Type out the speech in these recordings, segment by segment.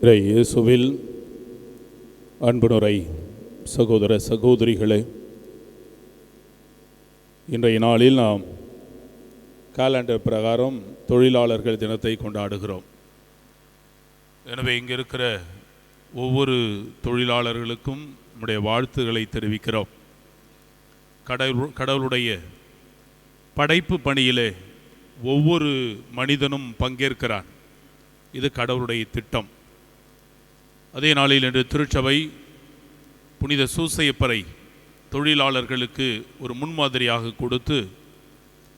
இயேசுவில் அன்புரை சகோதர சகோதரிகளே, இன்றைய நாளில் நாம் காலண்டர் பிரகாரம் தொழிலாளர்கள் தினத்தை கொண்டாடுகிறோம். எனவே இங்கே இருக்கிற ஒவ்வொரு தொழிலாளர்களுக்கும் நம்முடைய வாழ்த்துக்களை தெரிவிக்கிறோம். கடவுளுடைய படைப்பு பணியிலே ஒவ்வொரு மனிதனும் பங்கேற்கிறான். இது கடவுளுடைய திட்டம். அதே நாளில் இன்று திருச்சபை புனித சூசையப்பரை தொழிலாளர்களுக்கு ஒரு முன்மாதிரியாக கொடுத்து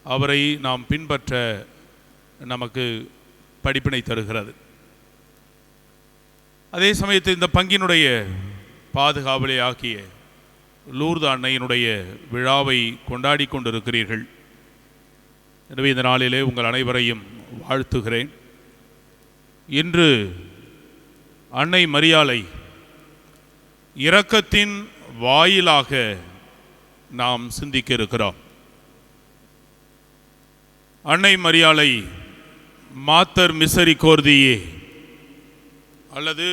அவரை நாம் பின்பற்ற நமக்கு படிப்பினை தருகிறது. அதே சமயத்தில் இந்த பங்கினுடைய பாதுகாவலை ஆகிய லூர்து அன்னையினுடைய விழாவை கொண்டாடி கொண்டிருக்கிறீர்கள். எனவே இந்த நாளிலே உங்கள் அனைவரையும் வாழ்த்துகிறேன். இன்று அன்னை மரியாளை இரக்கத்தின் வாயிலாக நாம் சிந்திக்க இருக்கிறோம். அன்னை மரியாளை மாத்தர் மிசரிகோர்தியே அல்லது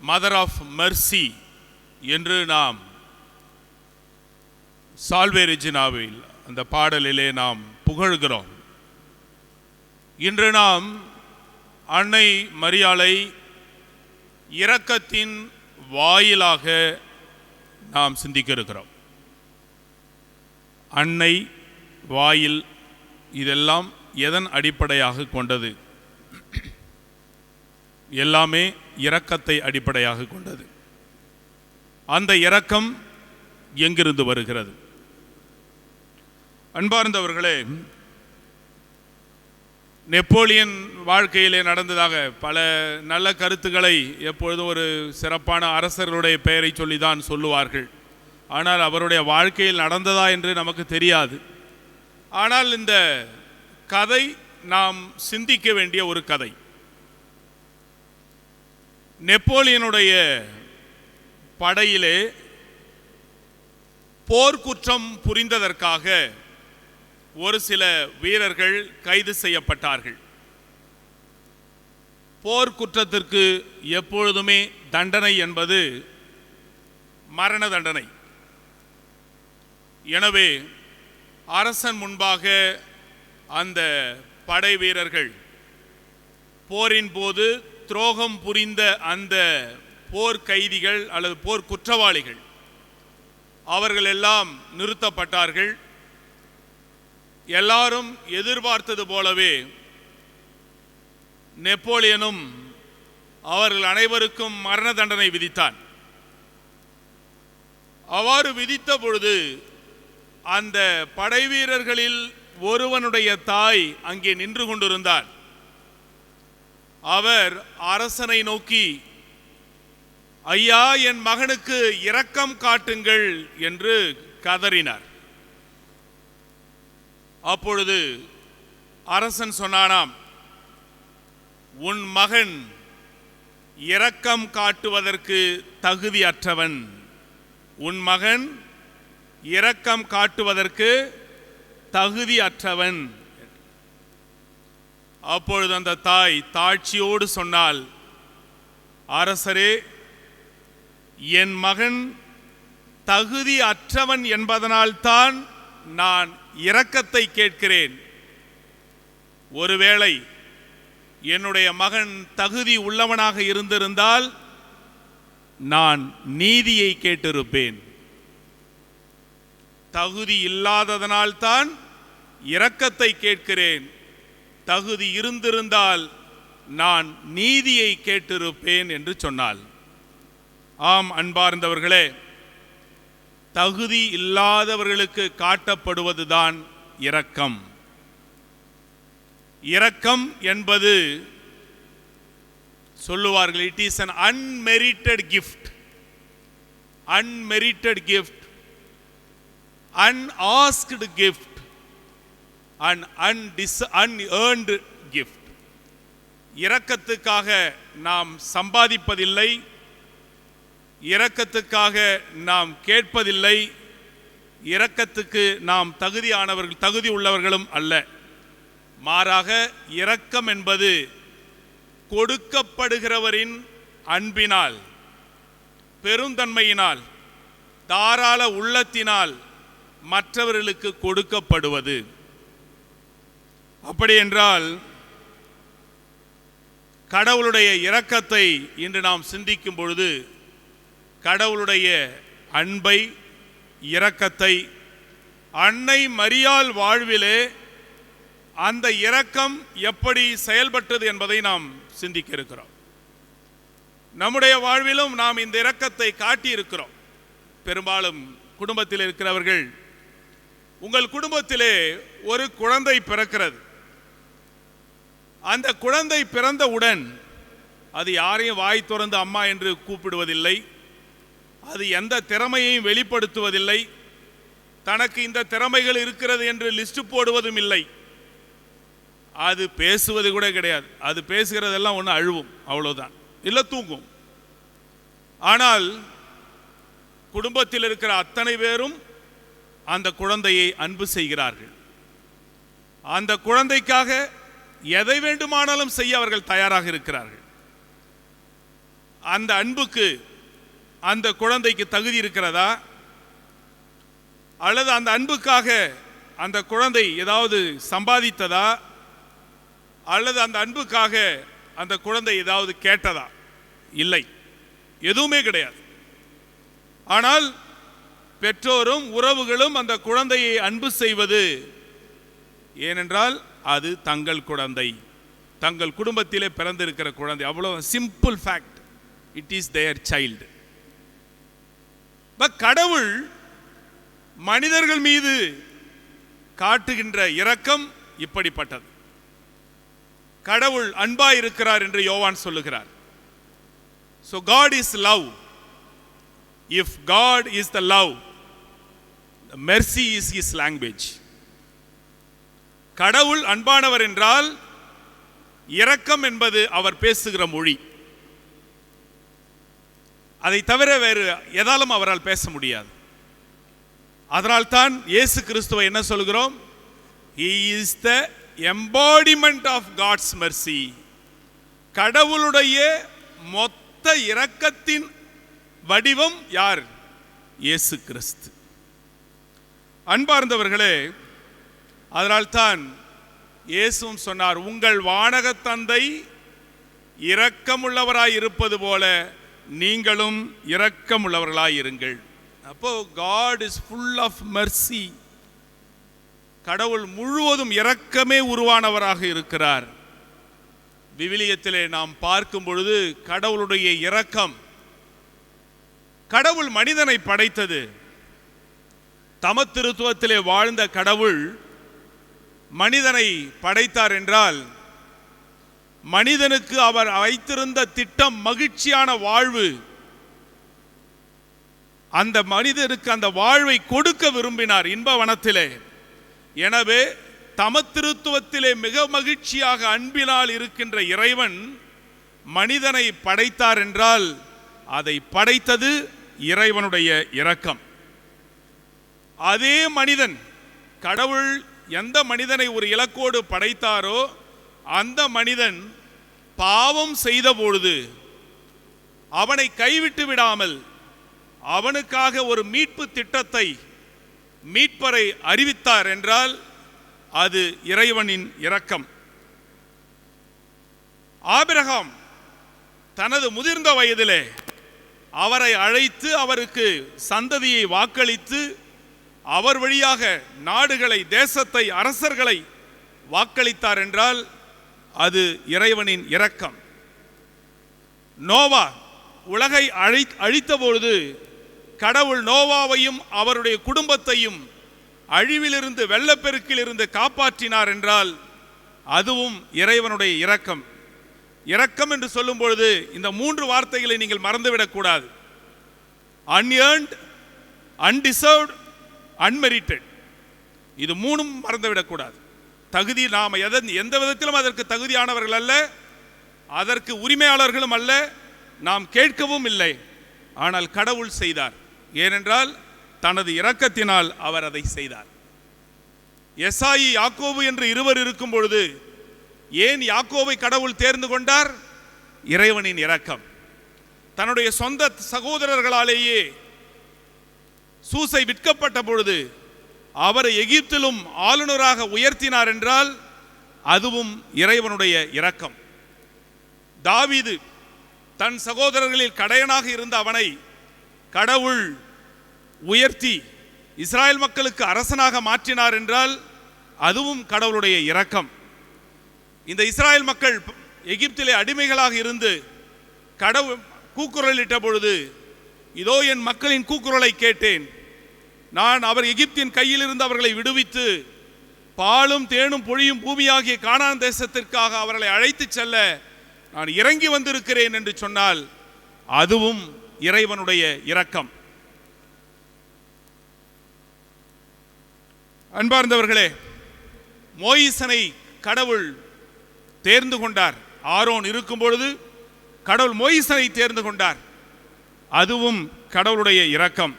மதர் ஆஃப் மெர்சி என்று நாம் சால்வே ரெஜினாவில் அந்த பாடலிலே நாம் புகழ்கிறோம். இன்று நாம் அன்னை மரியாளை இரக்கத்தின் வாயிலாக நாம் சிந்திக்க இருக்கிறோம். அன்னை, வாயில், இதெல்லாம் எதன் அடிப்படையாக கொண்டது? எல்லாமே இரக்கத்தை அடிப்படையாக கொண்டது. அந்த இரக்கம் எங்கிருந்து வருகிறது? அன்பார்ந்தவர்களே, நெப்போலியன் வாழ்க்கையிலே நடந்ததாக பல நல்ல கருத்துக்களை எப்பொழுதும் ஒரு சிறப்பான அரசர்களுடைய பெயரை சொல்லிதான் சொல்லுவார்கள். ஆனால் அவருடைய வாழ்க்கையில் நடந்ததா என்று நமக்கு தெரியாது. ஆனால் இந்த கதை நாம் சிந்திக்க வேண்டிய ஒரு கதை. நெப்போலியனுடைய படையிலே போர்க்குற்றம் புரிந்ததற்காக ஒரு சில வீரர்கள் கைது செய்யப்பட்டார்கள். போர்க்குற்றத்திற்கு எப்பொழுதுமே தண்டனை என்பது மரண தண்டனை. எனவே அரசன் முன்பாக அந்த படை வீரர்கள் போரின் போது துரோகம் புரிந்த அந்த போர் கைதிகள் அல்லது போர் குற்றவாளிகள் அவர்கள் எல்லாம் நிறுத்தப்பட்டார்கள். எல்லாரும் எதிர்பார்த்தது போலவே நெப்போலியனும் அவர்கள் அனைவருக்கும் மரண தண்டனை விதித்தான். அவ்வாறு விதித்த பொழுது அந்த படை வீரர்களில் ஒருவனுடைய தாய் அங்கே நின்று கொண்டிருந்தார். அவர் அரசனை நோக்கி, ஐயா, என் மகனுக்கு இரக்கம் காட்டுங்கள் என்று கதறினார். அப்பொழுது அரசன் சொன்னானாம், உன் மகன் இரக்கம் காட்டுவதற்கு தகுதியற்றவன். உன் மகன் இரக்கம் காட்டுவதற்கு தகுதியற்றவன். அப்பொழுது அந்த தாய் தாழ்ச்சியோடு சொன்னாள், அரசரே, என் மகன் தகுதி அற்றவன் என்பதனால்தான் நான் இரக்கத்தை கேட்கிறேன். ஒருவேளை என்னுடைய மகன் தகுதி உள்ளவனாக இருந்திருந்தால் நான் நீதியை கேட்டிருப்பேன். தகுதி இல்லாததனால்தான் இரக்கத்தை கேட்கிறேன். தகுதி இருந்திருந்தால் நான் நீதியை கேட்டிருப்பேன் என்று சொன்னாள். ஆம் அன்பார்ந்தவர்களே, தகுதி இல்லாதவர்களுக்கு காட்டப்படுவதுதான் இரக்கம். இரக்கம் என்பது சொல்லுவார்கள், it is an unmerited gift. Unmerited gift, unasked gift and unearned gift. இரக்கத்துக்காக நாம் சம்பாதிப்பதில்லை, இரக்கத்துக்காக நாம் கேட்பதில்லை, இரக்கத்துக்கு நாம் தகுதி உள்ளவர்களும் அல்ல. மாறாக இரக்கம் என்பது கொடுக்கப்படுகிறவரின் அன்பினால், பெருந்தன்மையினால், தாராள உள்ளத்தினால் மற்றவர்களுக்கு கொடுக்கப்படுவது. அப்படி என்றால் கடவுளுடைய இரக்கத்தை இன்று நாம் சிந்திக்கும் பொழுது கடவுளுடைய அன்பை, இரக்கத்தை அன்னை மரியாள் வாழ்விலே அந்த இரக்கம் எப்படி செயல்பட்டது என்பதை நாம் சிந்திக்க இருக்கிறோம். நம்முடைய வாழ்விலும் நாம் இந்த இரக்கத்தை காட்டியிருக்கிறோம். பெரும்பாலும் குடும்பத்தில் இருக்கிறவர்கள், உங்கள் குடும்பத்திலே ஒரு குழந்தை பிறக்கிறது. அந்த குழந்தை பிறந்தவுடன் அது யாரையும் வாய் திறந்து அம்மா என்று கூப்பிடுவதில்லை, அது எந்த திறமையையும் வெளிப்படுத்துவதில்லை, தனக்கு இந்த திறமைகள் இருக்கிறது என்று லிஸ்ட் போடுவதும் இல்லை, அது பேசுவது கூட கிடையாது. அது பேசுகிறதெல்லாம் ஒன்று அழுவும், அவ்வளவுதான், இல்லை தூங்கும். ஆனால் குடும்பத்தில் இருக்கிற அத்தனை பேரும் அந்த குழந்தையை அன்பு செய்கிறார்கள். அந்த குழந்தைக்காக எதை வேண்டுமானாலும் செய்ய அவர்கள் தயாராக இருக்கிறார்கள். அந்த அன்புக்கு அந்த குழந்தைக்கு தகுதி இருக்கிறதா, அல்லது அந்த அன்புக்காக அந்த குழந்தை ஏதாவது சம்பாதித்ததா, அல்லது அந்த அன்புக்காக அந்த குழந்தை ஏதாவது கேட்டதா? இல்லை, எதுவுமே கிடையாது. ஆனால் பெற்றோரும் உறவுகளும் அந்த குழந்தையை அன்பு செய்வது ஏனென்றால் அது தங்கள் குழந்தை, தங்கள் குடும்பத்திலே பிறந்திருக்கிற குழந்தை. அவ்வளவு simple fact. It is there child. கடவுள் மனிதர்கள் மீது காட்டுகின்ற இரக்கம் இப்படிப்பட்டது. கடவுள் அன்பாய் இருக்கிறார் என்று யோவான் சொல்லுகிறார். So God is love. If God is the love, the mercy is his language. கடவுள் அன்பானவர் என்றால் இரக்கம் என்பது அவர் பேசுகிற மொழி. அதை தவிர வேறு எதாலும் அவரால் பேச முடியாது. அதனால் தான் இயேசு கிறிஸ்துவை என்ன சொல்கிறோம்? He is the embodiment of God's mercy. கடவுளுடைய மொத்த இரக்கத்தின் வடிவம் யார்? இயேசு கிறிஸ்து. அன்பார்ந்தவர்களே, அதனால்தான் இயேசுவும் சொன்னார், உங்கள் வானக தந்தை இரக்கமுள்ளவராய் இருப்பது போல நீங்களும் இரக்கமுள்ளவர்களாய் இருங்கள். அப்போ God is full of mercy. கடவுள் முழுவதும் இரக்கமே உருவானவராக இருக்கிறார். விவிலியத்திலே நாம் பார்க்கும் பொழுது கடவுளுடைய இரக்கம், கடவுள் மனிதனை படைத்தது. தமத்திருத்துவத்திலே வாழ்ந்த கடவுள் மனிதனை படைத்தார் என்றால் மனிதனுக்கு அவர் வைத்திருந்த திட்டம் மகிழ்ச்சியான வாழ்வு. அந்த மனிதனுக்கு அந்த வாழ்வை கொடுக்க விரும்பினார் இன்பவனத்திலே. எனவே தமத்திருத்துவத்திலே மிக மகிழ்ச்சியாக அன்பினால் இருக்கின்ற இறைவன் மனிதனை படைத்தார் என்றால் அதை படைத்தது இறைவனுடைய இரக்கம். அதே மனிதன், கடவுள் எந்த மனிதனை ஒரு இலக்கோடு படைத்தாரோ அந்த மனிதன் பாவம் செய்த பொழுது அவனை கைவிட்டு விடாமல் அவனுக்காக ஒரு மீட்பு திட்டத்தை, மீட்பரை அறிவித்தார் என்றால் அது இறைவனின் இரக்கம். ஆபிரகாம் தனது முதிர்ந்த வயதிலே அவரை அழைத்து அவருக்கு சந்ததியை வாக்களித்து அவர் வழியாக நாடுகளை, தேசத்தை, அரசர்களை வாக்களித்தார் என்றால் அது இறைவனின் இரக்கம். நோவா உலகை அழித்த பொழுது கடவுள் நோவாவையும் அவருடைய குடும்பத்தையும் அழிவிலிருந்து, வெள்ளப்பெருக்கில் இருந்து காப்பாற்றினார் என்றால் அதுவும் இறைவனுடைய இரக்கம். இரக்கம் என்று சொல்லும் பொழுது இந்த 3 வார்த்தைகளை நீங்கள் மறந்துவிடக்கூடாது. அன்எர்ன்ட், அன்டிசர்வ்ட், அன்மெரிட்டட். இது 3ம் மறந்துவிடக்கூடாது. தகுதி, நாம் எந்த விதத்திலும் அதற்கு தகுதியானவர்கள் அல்ல, அதற்கு உரிமையாளர்களும் அல்ல, நாம் கேட்கவும் இல்லை. ஆனால் கடவுள் செய்தார். ஏனென்றால் தனது இரக்கத்தினால் அவர் அதை செய்தார். எசாயி, யாக்கோபு என்று இருவர் இருக்கும் பொழுது ஏன் யாக்கோபை கடவுள் தேர்ந்து கொண்டார்? இறைவனின் இரக்கம். தன்னுடைய சொந்த சகோதரர்களாலேயே சூசை விற்கப்பட்ட பொழுது அவரை எகிப்திலும் ஆளுநராக உயர்த்தினார் என்றால் அதுவும் இறைவனுடைய இரக்கம். தாவீது தன் சகோதரர்களில் கடையனாக இருந்த அவனை கடவுள் உயர்த்தி இஸ்ராயல் மக்களுக்கு அரசனாக மாற்றினார் என்றால் அதுவும் கடவுளுடைய இரக்கம். இந்த இஸ்ராயல் மக்கள் எகிப்திலே அடிமைகளாக இருந்து கடவுள் கூக்குரலிட்ட பொழுது, இதோ என் மக்களின் கூக்குரலை கேட்டேன், நான் அவர் எகிப்தின் கையில் இருந்து அவர்களை விடுவித்து பாலும் தேனும் பொழியும் பூமியாகிய கானான் தேசத்திற்காக அவர்களை அழைத்து செல்ல நான் இறங்கி வந்திருக்கிறேன் என்று சொன்னால் அதுவும் இறைவனுடைய இரக்கம். அன்பார்ந்தவர்களே, மோயிசனை கடவுள் தேர்ந்து கொண்டார். ஆரோன் இருக்கும் பொழுது கடவுள் மோயிசனை தேர்ந்து கொண்டார். அதுவும் கடவுளுடைய இரக்கம்.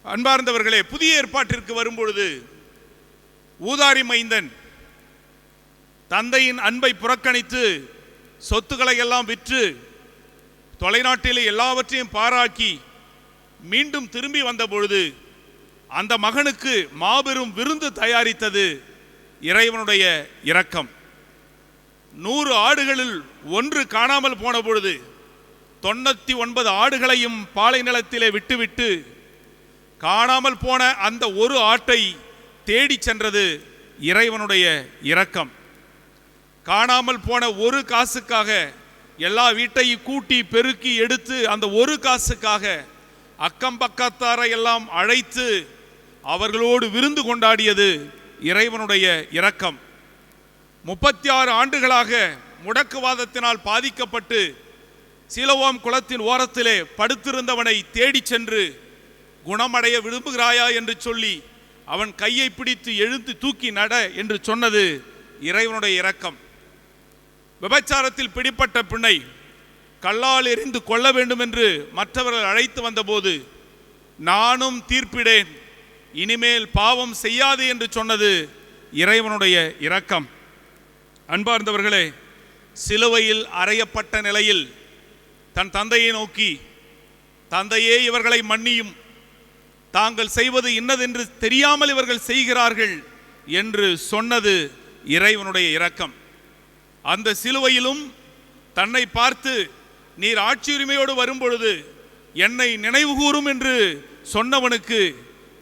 அன்பார்ந்தவர்களே, புதிய ஏற்பாட்டிற்கு வரும்பொழுது ஊதாரி மைந்தன் தந்தையின் அன்பை புறக்கணித்து சொத்துக்களை எல்லாம் விற்று தொலைநாட்டிலே எல்லாவற்றையும் பாராக்கி மீண்டும் திரும்பி வந்த பொழுது அந்த மகனுக்கு மாபெரும் விருந்து தயாரித்தது இறைவனுடைய இரக்கம். 100 ஆடுகளில் ஒன்று காணாமல் போன பொழுது 99 ஆடுகளையும் பாலை நிலத்திலே விட்டுவிட்டு காணாமல் போன அந்த ஒரு ஆட்டை தேடி சென்றது இறைவனுடைய இரக்கம். காணாமல் போன ஒரு காசுக்காக எல்லா வீட்டையும் கூட்டி பெருக்கி எடுத்து அந்த ஒரு காசுக்காக அக்கம் பக்கத்தாரை எல்லாம் அழைத்து அவர்களோடு விருந்து கொண்டாடியது இறைவனுடைய இரக்கம். 36 ஆண்டுகளாக முடக்குவாதத்தினால் பாதிக்கப்பட்டு சிலோவாம் குளத்தின் ஓரத்திலே படுத்திருந்தவனை தேடி சென்று குணமடைய விரும்புகிறாயா என்று சொல்லி அவன் கையை பிடித்து எழுந்து தூக்கி நட என்று சொன்னது இறைவனுடைய இரக்கம். விபச்சாரத்தில் பிடிப்பட்ட பெண்ணை கல்லால் எறிந்து கொள்ள வேண்டும் என்று மற்றவர்கள் அழைத்து வந்தபோது நானும் தீர்ப்பிடேன், இனிமேல் பாவம் செய்யாது என்று சொன்னது இறைவனுடைய இரக்கம். அன்பார்ந்தவர்களே, சிலுவையில் அறையப்பட்ட நிலையில் தன் தந்தையை நோக்கி, தந்தையே இவர்களை மன்னியும், தாங்கள் செய்வது இன்னதென்று தெரியாமல் இவர்கள் செய்கிறார்கள் என்று சொன்னது இறைவனுடைய இரக்கம். அந்த சிலுவையிலும் தன்னை பார்த்து நீர் ஆட்சி உரிமையோடு வரும்பொழுது என்னை நினைவுகூரும் என்று சொன்னவனுக்கு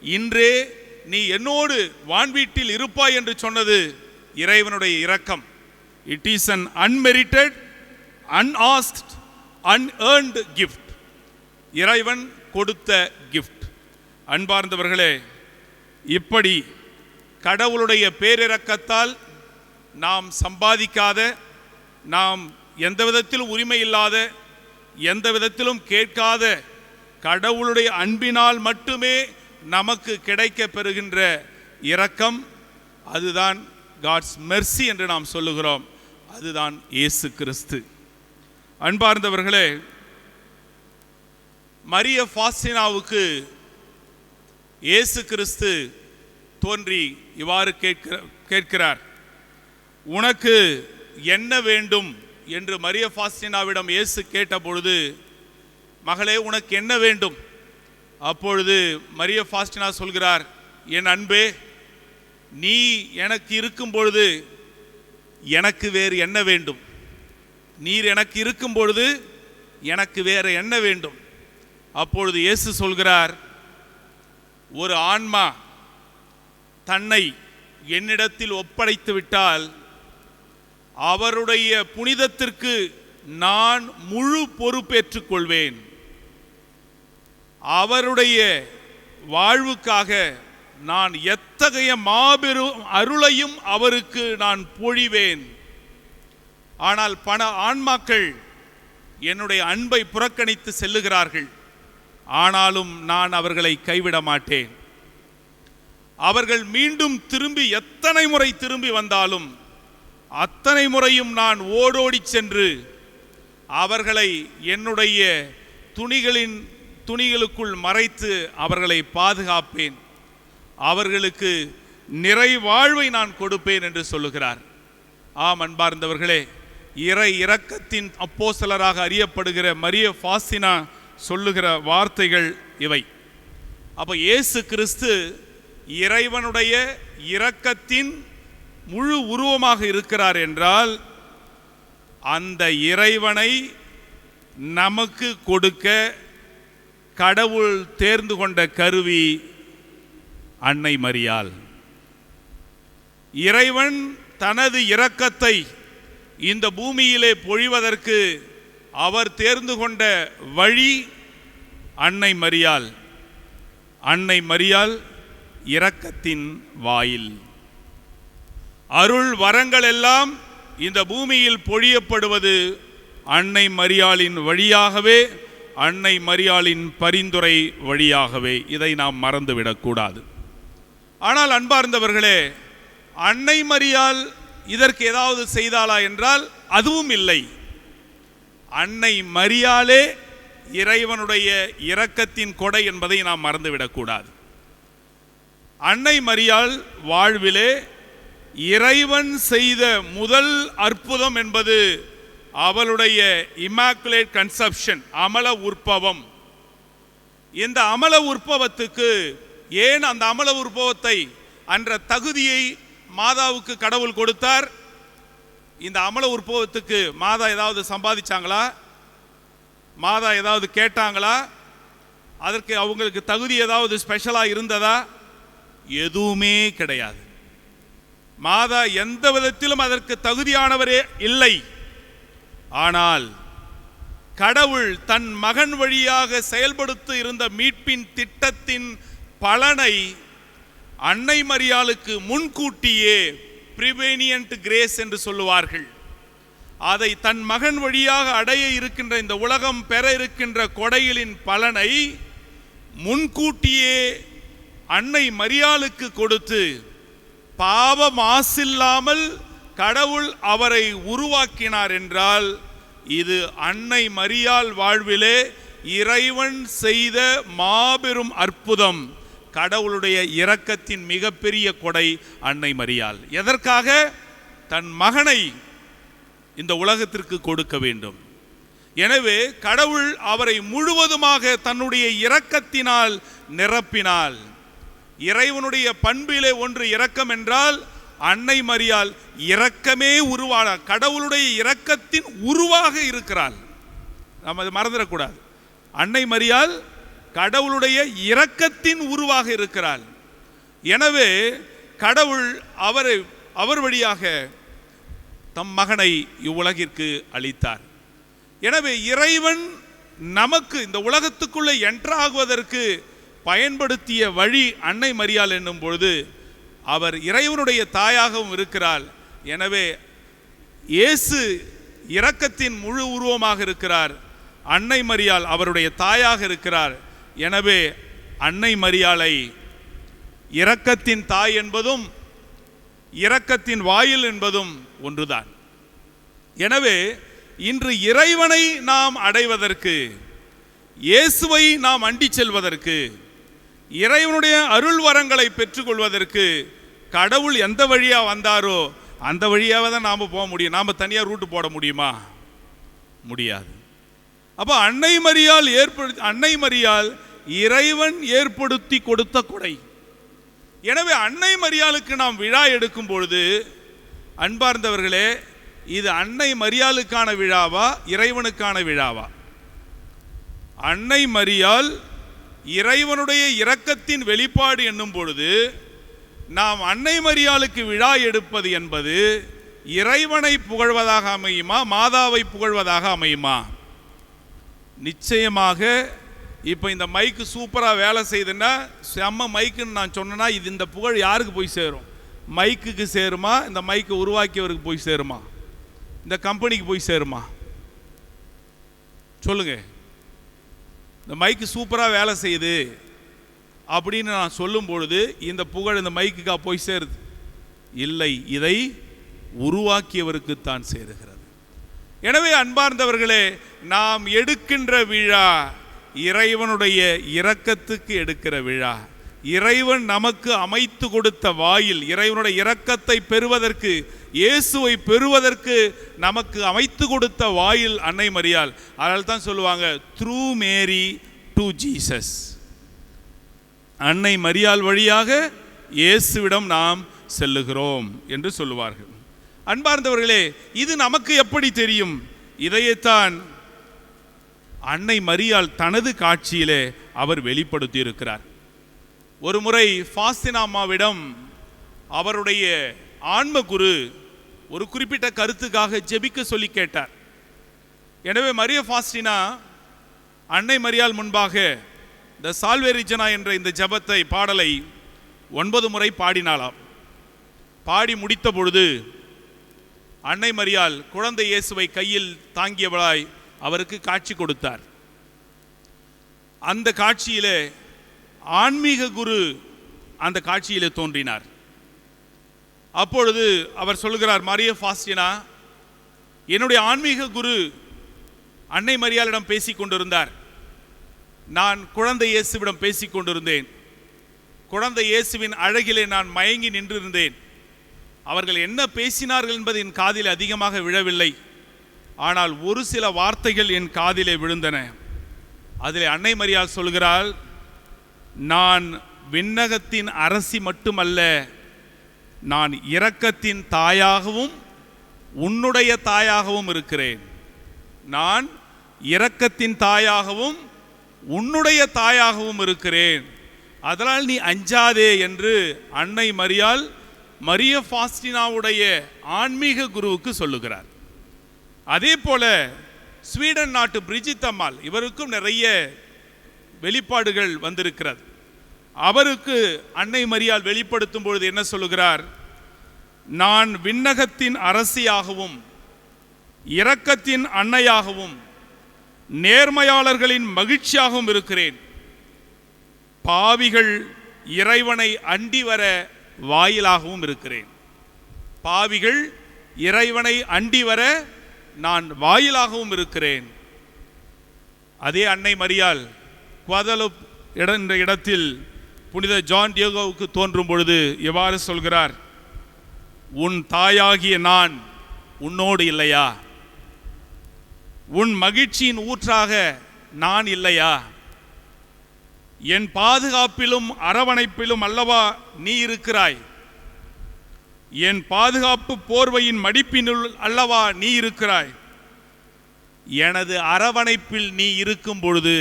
இன்றே நீ என்னோடு வான்வீட்டில் இருப்பாய் என்று சொன்னது இறைவனுடைய இரக்கம். It is an unmerited, unasked, unearned gift. இறைவன் கொடுத்த கிஃப்ட். அன்பார்ந்தவர்களே, இப்படி கடவுளுடைய பேரிரக்கத்தால் நாம் சம்பாதிக்காத, நாம் எந்த விதத்திலும் உரிமை இல்லாத, எந்த விதத்திலும் கேட்காத கடவுளுடைய அன்பினால் மட்டுமே நமக்கு கிடைக்க பெறுகின்ற இரக்கம், அதுதான் காட்ஸ் மெர்சி என்று நாம் சொல்லுகிறோம். அதுதான் இயேசு கிறிஸ்து. அன்பார்ந்தவர்களே, மரிய ஃபாஸ்டினாவுக்கு இயேசு கிறிஸ்து தோன்றி இவ்வாறு கேட்கிறார், உனக்கு என்ன வேண்டும் என்று மரிய ஃபாஸ்டினாவிடம் இயேசு கேட்ட பொழுது, மகளே உனக்கு என்ன வேண்டும்? அப்பொழுது மரிய ஃபாஸ்டினா சொல்கிறார், என் அன்பே, நீ எனக்கு இருக்கும் பொழுது எனக்கு வேறு என்ன வேண்டும்? நீர் எனக்கு இருக்கும் பொழுது எனக்கு வேறு என்ன வேண்டும்? அப்பொழுது இயேசு சொல்கிறார், ஒரு ஆன்மா தன்னை என்னிடத்தில் ஒப்படைத்து விட்டால் அவருடைய புனிதத்திற்கு நான் முழு பொறுப்பேற்றுக் கொள்வேன். அவருடைய வாழ்வுக்காக நான் எத்தகைய மாபெரும் அருளையும் அவருக்கு நான் பொழிவேன். ஆனால் பல ஆன்மாக்கள் என்னுடைய அன்பை புறக்கணித்து செல்லுகிறார்கள். ஆனாலும் நான் அவர்களை கைவிட மாட்டேன். அவர்கள் மீண்டும் திரும்பி எத்தனை முறை திரும்பி வந்தாலும் அத்தனை முறையும் நான் ஓடோடி சென்று அவர்களை என்னுடைய துணிகளுக்குள் மறைத்து அவர்களை பாதுகாப்பேன். அவர்களுக்கு நிறைவாழ்வை நான் கொடுப்பேன் என்று சொல்லுகிறார். ஆம் அன்பார்ந்தவர்களே, இறை இரக்கத்தின் அப்போஸ்தலராக அறியப்படுகிற மரிய ஃபாசினா சொல்லுகிற வார்த்தைகள் இவை. அப்போ இயேசு கிறிஸ்து இறைவனுடைய இரக்கத்தின் முழு உருவமாக இருக்கிறார் என்றால் அந்த இறைவனை நமக்கு கொடுக்க கடவுள் தேர்ந்து கொண்ட கருவி அன்னை மரியாள். இறைவன் தனது இரக்கத்தை இந்த பூமியிலே பொழிவதற்கு அவர் தேர்ந்து கொண்ட வழி அன்னை மரியாள். அன்னை மரியாள் இரக்கத்தின் வாயில். அருள் வரங்கள் எல்லாம் இந்த பூமியில் பொழியப்படுவது அன்னை மரியாளின் வழியாகவே, அன்னை மரியாளின் பரிந்துரை வழியாகவே. இதை நாம் மறந்துவிடக்கூடாது. ஆனால் அன்பார்ந்தவர்களே, அன்னை மரியாள் இதற்கு ஏதாவது செய்தாளா என்றால் அதுவும் இல்லை. அன்னை மரியாளே இறைவனுடைய இரக்கத்தின் கொடை என்பதை நாம் மறந்துவிடக்கூடாது. அன்னை மரியாள் வாழ்விலே இறைவன் செய்த முதல் அற்புதம் என்பது அவளுடைய இமாக்குலேட் கன்செப்ஷன், அமல உற்பவம். இந்த அமல உற்பவத்துக்கு ஏன் அந்த அமல உற்பவத்தை என்ற தகுதியை மாதாவுக்கு கடவுள் கொடுத்தார்? இந்த அமல உற்பவத்துக்கு மாதா ஏதாவது சம்பாதிச்சாங்களா? மாதா ஏதாவது கேட்டாங்களா? அதற்கு அவங்களுக்கு தகுதி ஏதாவது ஸ்பெஷலாக இருந்ததா? எதுவுமே கிடையாது. மாதா எந்த விதத்திலும் அதற்கு தகுதியானவரே இல்லை. ஆனால் கடவுள் தன் மகன் வழியாக செயல்படுத்த இருந்த மீட்பின் திட்டத்தின் பலனை அன்னை மரியாளுக்கு முன்கூட்டியே பிரிவேனியன்ட் கிரேஸ் என்று சொல்லுவார்கள். அதை தன் மகன் வழியாக அடைய இருக்கின்ற இந்த உலகம் பெற இருக்கின்ற கொடைகளின் பலனை முன்கூட்டியே அன்னை மரியாளுக்கு கொடுத்து பாவ மாசில்லாமல் கடவுள் அவரை உருவாக்கினார் என்றால் இது அன்னை மரியாள் வாழ்விலே இறைவன் செய்த மாபெரும் அற்புதம். கடவுளுடைய இரக்கத்தின் மிகப்பெரிய கொடை அன்னை மரியாள். எதற்காக? தன் மகனை இந்த உலகத்திற்கு கொடுக்க வேண்டும். எனவே கடவுள் அவரை முழுவதுமாக தன்னுடைய இரக்கத்தினால் நிரப்பினாள். இறைவனுடைய பண்பிலே ஒன்று இரக்கம் என்றால் அன்னை மரியாள் இரக்கமே உருவான கடவுளுடைய இரக்கத்தின் உருவாக இருக்கிறாள். நாம் அதை மறந்துடக்கூடாது. அன்னை மரியாள் கடவுளுடைய இரக்கத்தின் உருவாக இருக்கிறாள். எனவே கடவுள் அவர் வழியாக தம் மகனை இவ்வுலகிற்கு அளித்தார். எனவே இறைவன் நமக்கு இந்த உலகத்துக்குள்ளே என்ட்ராகுவதற்கு பயன்படுத்திய வழி அன்னை மரியாள் என்னும் பொழுது அவர் இறைவனுடைய தாயாகவும் இருக்கிறாள். எனவே இயேசு இரக்கத்தின் முழு உருவமாக இருக்கிறார். அன்னை மரியாள் அவருடைய தாயாக இருக்கிறார். எனவே அன்னை மரியாளை இரக்கத்தின் தாய் என்பதும் இரக்கத்தின் வாயில் என்பதும் ஒன்றுதான். எனவே இன்று இறைவனை நாம் அடைவதற்கு, இயேசுவை நாம் அண்டி செல்வதற்கு, இறைவனுடைய அருள் வரங்களை பெற்றுக்கொள்வதற்கு கடவுள் எந்த வழியா வந்தாரோ அந்த வழியாக தான் நாம் போக முடியும். நாம் தனியாக ரூட்டு போட முடியுமா? முடியாது. அப்போ அன்னை மரியாள் இறைவன் ஏற்படுத்தி கொடுத்த கொடை. எனவே அன்னை மரியாளுக்கு நாம் விழா எடுக்கும் பொழுது அன்பார்ந்தவர்களே, இது அன்னை மரியாளுக்கான விழாவா இறைவனுக்கான விழாவா? அன்னை மரியாள் இறைவனுடைய இரக்கத்தின் வெளிப்பாடு என்னும் பொழுது நாம் அன்னை மரியாளுக்கு விழா எடுப்பது என்பது இறைவனை புகழ்வதாக அமையுமா மாதாவை புகழ்வதாக அமையுமா? நிச்சயமாக. இப்போ இந்த மைக்கு சூப்பராக வேலை செய்யுதுன்னா, செம்ம மைக்குன்னு நான் சொன்னேன்னா இது இந்த புகழ் யாருக்கு போய் சேரும்? மைக்குக்கு சேருமா? இந்த மைக்கை உருவாக்கியவருக்கு போய் சேருமா? இந்த கம்பெனிக்கு போய் சேருமா? சொல்லுங்க. இந்த மைக்கு சூப்பராக வேலை செய்யுது அப்படின்னு நான் சொல்லும் பொழுது இந்த புகழ் இந்த மைக்குக்கா போய் சேருது? இல்லை, இதை உருவாக்கியவருக்குத்தான் சேருகிறது. எனவே அன்பார்ந்தவர்களே, நாம் எடுக்கின்ற விழா இறைவனுடைய இரக்கத்துக்கு எடுக்கிற விழா. இறைவன் நமக்கு அமைத்து கொடுத்த வாயில், இறைவனுடைய இரக்கத்தை பெறுவதற்கு இயேசுவை பெறுவதற்கு நமக்கு அமைத்து கொடுத்த வாயில் அன்னை மரியாள். அதனால தான் சொல்லுவாங்க, த்ரூ மேரி டு ஜீசஸ். அன்னை மரியாள் வழியாக இயேசுவிடம் நாம் செல்லுகிறோம் என்று சொல்லுவார்கள். அன்பார்ந்தவர்களே, இது நமக்கு எப்படி தெரியும்? இதைத்தான் அன்னை மரியாள் தனது காட்சியிலே அவர் வெளிப்படுத்தி இருக்கிறார். ஒரு முறை ஃபாஸ்தினா அம்மாவிடம் அவருடைய ஆன்ம குரு ஒரு குறிப்பிட்ட கருத்துக்காக ஜெபிக்க சொல்லி கேட்டார். எனவே மரிய ஃபாஸ்டினா அன்னை மரியாள் முன்பாக த சால்வே ரிஜனா என்ற இந்த ஜெபத்தை பாடலை 9 முறை பாடினாளாம். பாடி முடித்த பொழுது அன்னை மரியாள் குழந்தை இயேசுவை கையில் தாங்கியவளாய் அவருக்கு காட்சி கொடுத்தார். அந்த காட்சியிலே ஆன்மீக குரு அந்த காட்சியிலே தோன்றினார். அப்பொழுது அவர் சொல்கிறார், மரிய ஃபாஸ்டினா, என்னுடைய ஆன்மீக குரு அன்னை மரியாளிடம் பேசிக் கொண்டிருந்தார். நான் குழந்தை இயேசுவிடம் பேசிக் கொண்டிருந்தேன். குழந்தை இயேசுவின் அழகிலே நான் மயங்கி நின்றிருந்தேன். அவர்கள் என்ன பேசினார்கள் என்பது என் காதில் அதிகமாக விழவில்லை. ஆனால் ஒரு சில வார்த்தைகள் என் காதிலே விழுந்தன. அதில் அன்னை மரியாள் சொல்கிறாள், நான் விண்ணகத்தின் அரசி மட்டுமல்ல, நான் இரக்கத்தின் தாயாகவும் உன்னுடைய தாயாகவும் இருக்கிறேன். நான் இரக்கத்தின் தாயாகவும் உன்னுடைய தாயாகவும் இருக்கிறேன். அதனால் நீ அஞ்சாதே என்று அன்னை மரியாள் மரிய ஃபாஸ்டினாவுடைய ஆன்மீக குருவுக்கு சொல்லுகிறார். அதே போல ஸ்வீடன் நாட்டு பிரிஜித் அம்மாள், இவருக்கும் நிறைய வெளிப்பாடுகள் வந்திருக்கிறது. அவருக்கு அன்னை மரியாள் வெளிப்படுத்தும் பொழுது என்ன சொல்லுகிறார்? நான் விண்ணகத்தின் அரசியாகவும் இரக்கத்தின் அன்னையாகவும் நேர்மையாளர்களின் மகிழ்ச்சியாகவும் இருக்கிறேன். பாவிகள் இறைவனை அண்டி வர வாயிலாகவும் இருக்கிறேன். பாவிகள் இறைவனை அண்டி வர நான் வாயிலாகவும் இருக்கிறேன். அதே அன்னை மரியாள் குவாதலுப் என்ற இடத்தில் புனித ஜான் டியோகோவுக்கு தோன்றும் பொழுது எவ்வாறு சொல்கிறார்? உன் தாயாகிய நான் உன்னோடு இல்லையா? உன் மகிழ்ச்சியின் ஊற்றாக நான் இல்லையா? என் பாதுகாப்பிலும் அரவணைப்பிலும் அல்லவா நீ இருக்கிறாய்? என் பாதுகாப்பு போர்வையின் மடிப்பினுள் அல்லவா நீ இருக்கிறாய்? எனது அரவணைப்பில் நீ இருக்கும் பொழுது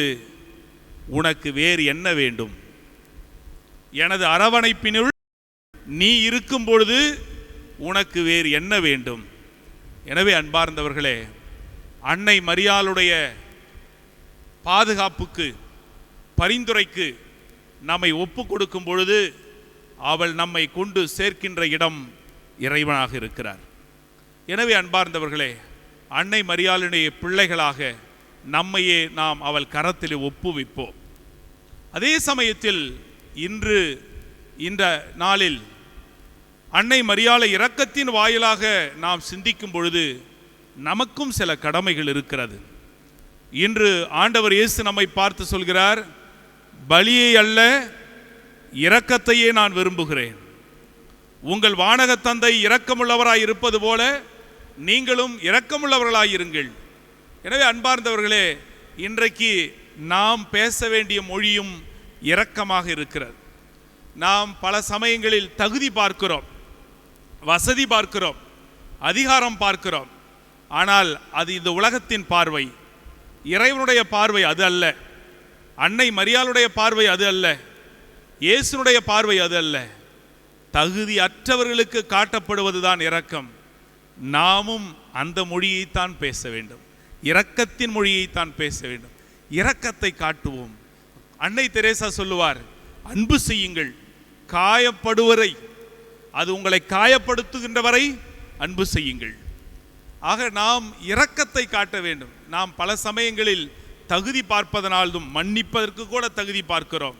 உனக்கு வேறு என்ன வேண்டும்? எனது அரவணைப்பினுள் நீ இருக்கும் பொழுது உனக்கு வேறு என்ன வேண்டும்? எனவே அன்பார்ந்தவர்களே, அன்னை மரியாளுடைய பாதுகாப்புக்கு, பரிந்துரைக்கு நம்மை ஒப்பு கொடுக்கும் பொழுது அவள் நம்மை கொண்டு சேர்க்கின்ற இடம் இறைவனாக இருக்கிறார். எனவே அன்பார்ந்தவர்களே, அன்னை மரியாளுடைய பிள்ளைகளாக நம்மையே நாம் அவள் கரத்தில் ஒப்புவிப்போம். அதே சமயத்தில் இன்று இந்த நாளில் அன்னை மரியாளை இரக்கத்தின் வாயிலாக நாம் சிந்திக்கும் பொழுது நமக்கும் சில கடமைகள் இருக்கிறது. இன்று ஆண்டவர் இயேசு நம்மை பார்த்து சொல்கிறார், பலியை அல்ல இரக்கத்தையே நான் விரும்புகிறேன். உங்கள் வானக தந்தை இரக்கமுள்ளவராய் இருப்பது போல நீங்களும் இரக்கமுள்ளவர்களாய் இருங்கள். எனவே அன்பார்ந்தவர்களே, இன்றைக்கு நாம் பேச வேண்டிய மொழியும் இரக்கமாக இருக்கிறது. நாம் பல சமயங்களில் தகுதி பார்க்கிறோம், வசதி பார்க்கிறோம், அதிகாரம் பார்க்கிறோம். ஆனால் அது இந்த உலகத்தின் பார்வை. இறைவனுடைய பார்வை அது அல்ல. அன்னை மரியாளுடைய பார்வை அது அல்ல. இயேசுனுடைய பார்வை அது அல்ல. தகுதி அற்றவர்களுக்கு காட்டப்படுவதுதான் இரக்கம். நாமும் அந்த மொழியைத்தான் பேச வேண்டும், இரக்கத்தின் மொழியைத்தான் பேச வேண்டும். இரக்கத்தை காட்டுவோம். அன்னை தெரேசா சொல்லுவார், அன்பு செய்யுங்கள், காயப்படுவரை, அது உங்களை காயப்படுத்துகின்ற வரை அன்பு செய்யுங்கள். ஆக நாம் இரக்கத்தை காட்ட வேண்டும். நாம் பல சமயங்களில் தகுதி பார்ப்பதனாலும் மன்னிப்பதற்கு கூட தகுதி பார்க்கிறோம்,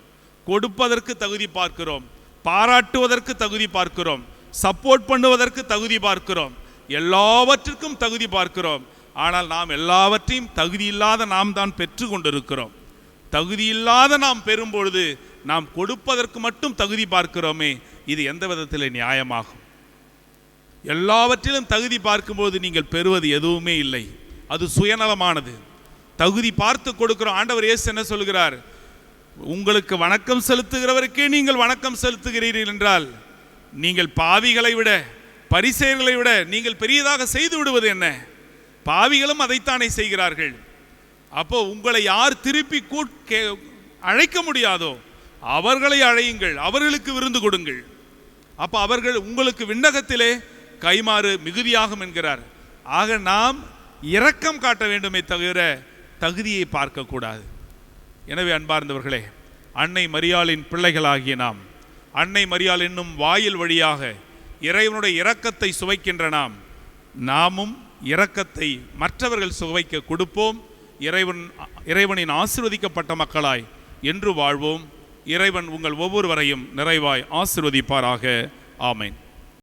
கொடுப்பதற்கு தகுதி பார்க்கிறோம், பாராட்டுவதற்கு தகுதி பார்க்கிறோம், சப்போர்ட் பண்ணுவதற்கு தகுதி பார்க்கிறோம், எல்லாவற்றிற்கும் தகுதி பார்க்கிறோம். ஆனால் நாம் எல்லாவற்றையும் தகுதி இல்லாத நாம் தான் பெற்று கொண்டிருக்கிறோம். தகுதி இல்லாத நாம் பெறும் பொழுது நாம் கொடுப்பதற்கு மட்டும் தகுதி பார்க்கிறோமே, இது எந்த விதத்தில் நியாயமாகும்? எல்லாவற்றிலும் தகுதி பார்க்கும்போது நீங்கள் பெறுவது எதுவுமே இல்லை, அது சுயநலமானது. தகுதி பார்த்து கொடுக்கிறோம். ஆண்டவர் இயேசு என்ன சொல்கிறார்? உங்களுக்கு வணக்கம் செலுத்துகிறவருக்கே நீங்கள் வணக்கம் செலுத்துகிறீர்கள் என்றால் நீங்கள் பாவிகளை விட, பரிசேயர்களை விட நீங்கள் பெரியதாக செய்து விடுவது என்ன? பாவிகளும் அதைத்தானே செய்கிறார்கள். அப்போ உங்களை யார் திருப்பி அழைக்க முடியாதோ அவர்களை அழையுங்கள், அவர்களுக்கு விருந்து கொடுங்கள். அப்போ அவர்கள் உங்களுக்கு விண்ணகத்திலே கைமாறு மிகுதியாகும் என்கிறார். ஆக நாம் இரக்கம் காட்ட வேண்டுமே தவிர தகுதியை பார்க்கக்கூடாது. எனவே அன்பார்ந்தவர்களே, அன்னை மரியாளின் பிள்ளைகளாகிய நாம், அன்னை மரியாள் என்னும் வாயில் வழியாக இறைவனுடைய இரக்கத்தை சுவைக்கின்ற நாமும் இரக்கத்தை மற்றவர்கள் சுவைக்க கொடுப்போம். இறைவனின் ஆசீர்வதிக்கப்பட்ட மக்களாய் என்று வாழ்வோம். இறைவன் உங்கள் ஒவ்வொருவரையும் நிறைவாய் ஆசீர்வதிப்பாராக. ஆமென்.